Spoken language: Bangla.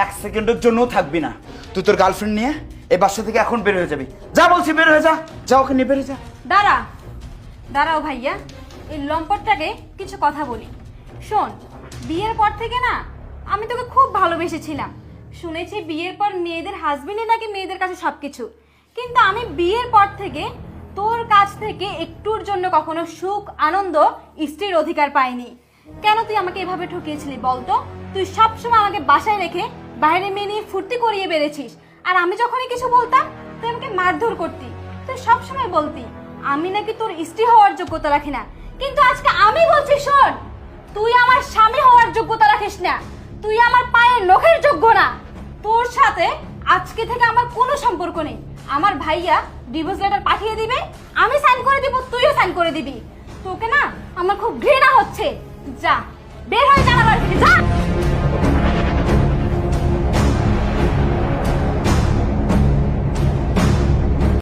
এক সেকেন্ডের জন্যও থাকবি না। তুই তোর গার্লফ্রেন্ড নিয়ে এই বাসা থেকে এখন বের হয়ে যাবি। যা বলছি বের হয়ে যা, যা ওকে নিয়ে বের হয়ে যা। দাঁড়াও ভাইয়া, এই লম্পটটাকে কিছু কথা বলি। শোন, বিয়ের পর থেকে না আমি তোকে খুব ভালোবেসেছিলাম। শুনেছি বিয়ের পর মেয়েদের হাজবেন্ডই নাকি মেয়েদের কাছে সবকিছু, কিন্তু আমি বিয়ের পর থেকে তোর কাছ থেকে একটুর জন্য কখনো সুখ আনন্দ স্ত্রীর অধিকার পাইনি। কেন তুই আমাকে এভাবে ঠকিয়েছিলি বলতো? তুই সবসময় আমাকে বাসায় রেখে বাইরে মেয়ে নিয়ে ফুর্তি করিয়ে বেড়েছিস, আর আমি যখনই কিছু বলতাম তুই আমাকে মারধর করতি। তুই সবসময় বলতি আমি নাকি তোর স্ত্রী হওয়ার যোগ্যতা রাখি না, কিন্তু আজকে আমি বলছি শোন, তুই আমার স্বামী হওয়ার যোগ্যতা রাখিস না, তুই আমার পায়ের নখের যোগ্য না। তোর সাথে আজকে থেকে আমার কোনো সম্পর্ক নেই। আমার ভাইয়া ডিভোর্স লেটার পাঠিয়ে দিবে, আমি সাইন করে দিব, তুইও সাইন করে দিবি। তোকে না আমার খুব ঘৃণা হচ্ছে। যা, বের হয়ে যা আমার বাড়ি থেকে, যা।